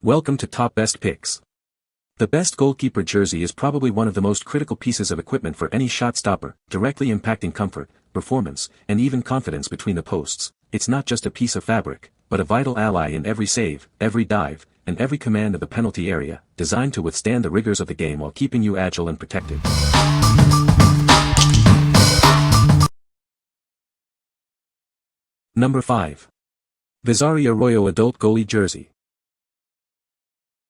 Welcome to Top Best Picks. The best goalkeeper jersey is probably one of the most critical pieces of equipment for any shot stopper, directly impacting comfort, performance, and even confidence between the posts. It's not just a piece of fabric, but a vital ally in every save, every dive, and every command of the penalty area, designed to withstand the rigors of the game while keeping you agile and protected. Number 5. Vizari Arroyo Adult Goalie Jersey.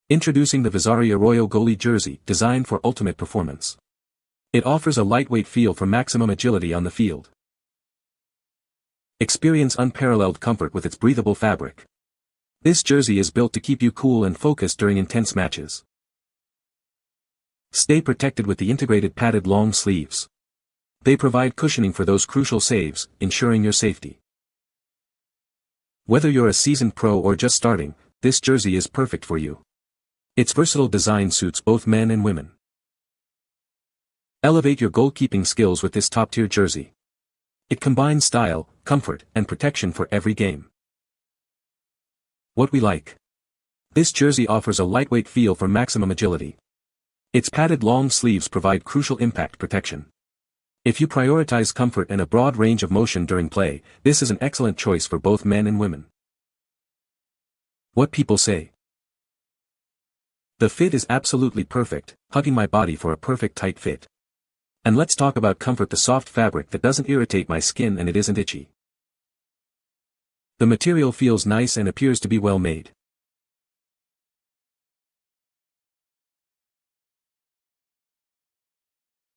Introducing the Vizari Arroyo Goalie Jersey, designed for ultimate performance. It offers a lightweight feel for maximum agility on the field. Experience unparalleled comfort with its breathable fabric. This jersey is built to keep you cool and focused during intense matches. Stay protected with the integrated padded long sleeves. They provide cushioning for those crucial saves, ensuring your safety. Whether you're a seasoned pro or just starting, this jersey is perfect for you. Its versatile design suits both men and women. Elevate your goalkeeping skills with this top-tier jersey. It combines style, comfort, and protection for every game. What we like. This jersey offers a lightweight feel for maximum agility. Its padded long sleeves provide crucial impact protection. If you prioritize comfort and a broad range of motion during play, this is an excellent choice for both men and women. What people say. The fit is absolutely perfect, hugging my body for a perfect tight fit. And let's talk about comfort, the soft fabric that doesn't irritate my skin and it isn't itchy. The material feels nice and appears to be well made.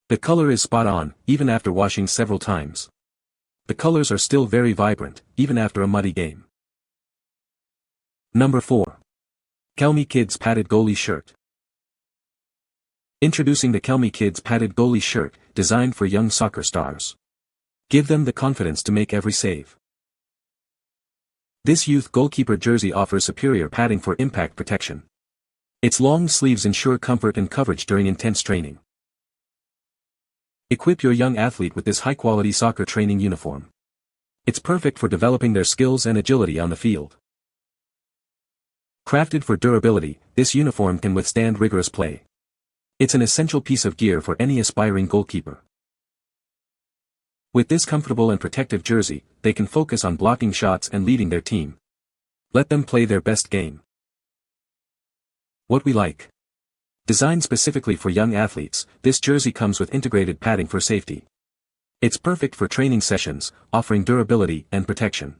The color is spot on, even after washing several times. The colors are still very vibrant, even after a muddy game. Number 4. KELME Kids Padded Goalie Shirt. Introducing the KELME Kids Padded Goalie Shirt, designed for young soccer stars. Give them the confidence to make every save. This youth goalkeeper jersey offers superior padding for impact protection. Its long sleeves ensure comfort and coverage during intense training. Equip your young athlete with this high-quality soccer training uniform. It's perfect for developing their skills and agility on the field. Crafted for durability, this uniform can withstand rigorous play. It's an essential piece of gear for any aspiring goalkeeper. With this comfortable and protective jersey, they can focus on blocking shots and leading their team. Let them play their best game. What we like. Designed specifically for young athletes, this jersey comes with integrated padding for safety. It's perfect for training sessions, offering durability and protection.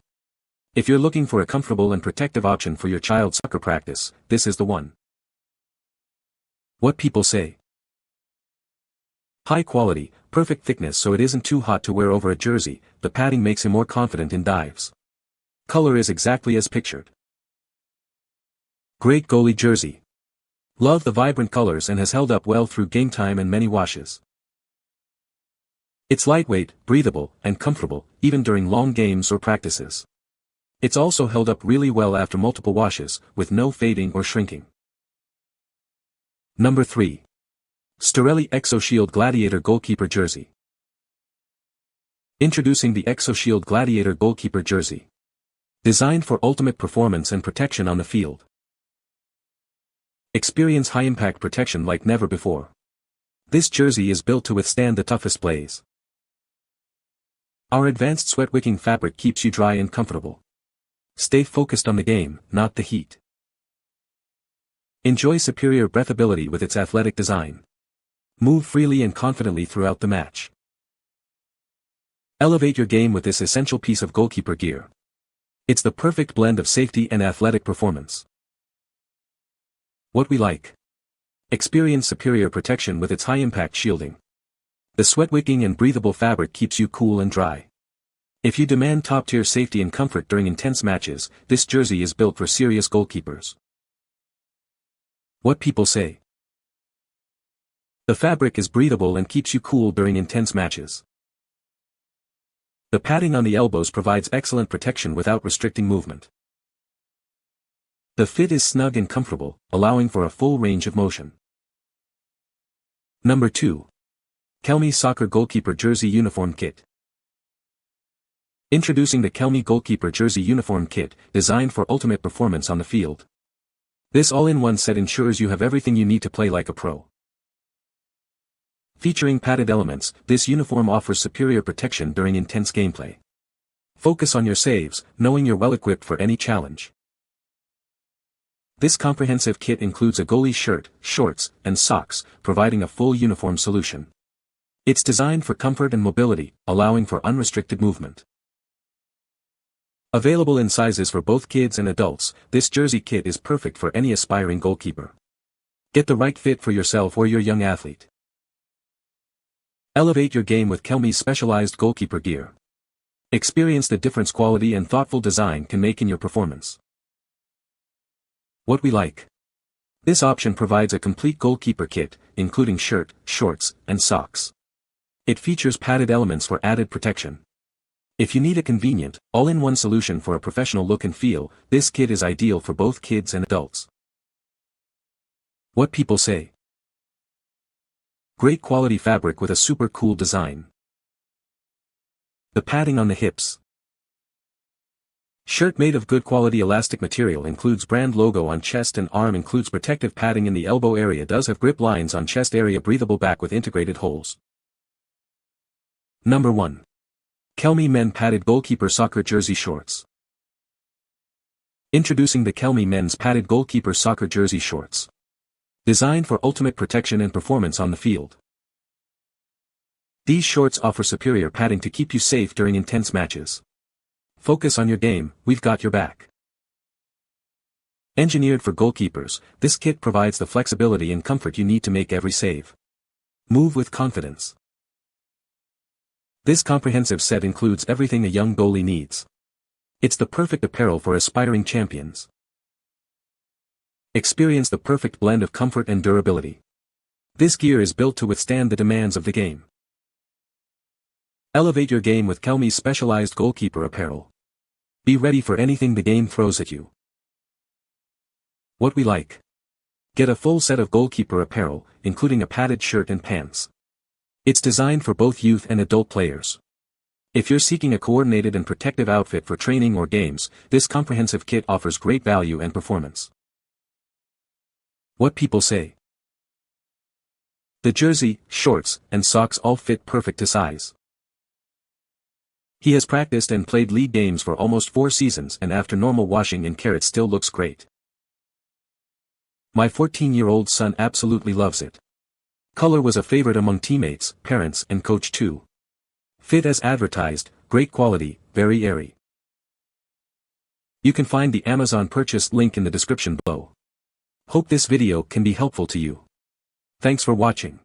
If you're looking for a comfortable and protective option for your child's soccer practice, this is the one. What people say. High quality, perfect thickness so it isn't too hot to wear over a jersey, the padding makes him more confident in dives. Color is exactly as pictured. Great goalie jersey. Love the vibrant colors and has held up well through game time and many washes. It's lightweight, breathable, and comfortable, even during long games or practices. It's also held up really well after multiple washes, with no fading or shrinking. Number 3. Storelli ExoShield Gladiator Goalkeeper Jersey. Introducing the ExoShield Gladiator Goalkeeper Jersey. Designed for ultimate performance and protection on the field. Experience high-impact protection like never before. This jersey is built to withstand the toughest plays. Our advanced sweat-wicking fabric keeps you dry and comfortable. Stay focused on the game, not the heat. Enjoy superior breathability with its athletic design. Move freely and confidently throughout the match. Elevate your game with this essential piece of goalkeeper gear. It's the perfect blend of safety and athletic performance. What we like. Experience superior protection with its high-impact shielding. The sweat-wicking and breathable fabric keeps you cool and dry. If you demand top-tier safety and comfort during intense matches, this jersey is built for serious goalkeepers. What people say. The fabric is breathable and keeps you cool during intense matches. The padding on the elbows provides excellent protection without restricting movement. The fit is snug and comfortable, allowing for a full range of motion. Number 2. KELME Soccer Goalkeeper Jersey Uniform Kit. Introducing the KELME Goalkeeper Jersey Uniform Kit, designed for ultimate performance on the field. This all-in-one set ensures you have everything you need to play like a pro. Featuring padded elements, this uniform offers superior protection during intense gameplay. Focus on your saves, knowing you're well equipped for any challenge. This comprehensive kit includes a goalie shirt, shorts, and socks, providing a full uniform solution. It's designed for comfort and mobility, allowing for unrestricted movement. Available in sizes for both kids and adults, this jersey kit is perfect for any aspiring goalkeeper. Get the right fit for yourself or your young athlete. Elevate your game with KELME's specialized goalkeeper gear. Experience the difference quality and thoughtful design can make in your performance. What we like. This option provides a complete goalkeeper kit, including shirt, shorts, and socks. It features padded elements for added protection. If you need a convenient, all-in-one solution for a professional look and feel, this kit is ideal for both kids and adults. What people say. Great quality fabric with a super cool design. The padding on the hips. Shirt made of good quality elastic material includes brand logo on chest and arm, includes protective padding in the elbow area, does have grip lines on chest area, breathable back with integrated holes. Number 1. KELME Men Padded Goalkeeper Soccer Jersey Shorts. Introducing the KELME Men's Padded Goalkeeper Soccer Jersey Shorts. Designed for ultimate protection and performance on the field. These shorts offer superior padding to keep you safe during intense matches. Focus on your game, we've got your back. Engineered for goalkeepers, this kit provides the flexibility and comfort you need to make every save. Move with confidence. This comprehensive set includes everything a young goalie needs. It's the perfect apparel for aspiring champions. Experience the perfect blend of comfort and durability. This gear is built to withstand the demands of the game. Elevate your game with KELME's specialized goalkeeper apparel. Be ready for anything the game throws at you. What we like. Get a full set of goalkeeper apparel, including a padded shirt and pants. It's designed for both youth and adult players. If you're seeking a coordinated and protective outfit for training or games, this comprehensive kit offers great value and performance. What people say. The jersey, shorts, and socks all fit perfect to size. He has practiced and played league games for almost 4 seasons, and after normal washing in care it still looks great. My 14-year-old son absolutely loves it. Color was a favorite among teammates, parents, and coach too. Fit as advertised, great quality, very airy. You can find the Amazon purchase link in the description below. Hope this video can be helpful to you. Thanks for watching.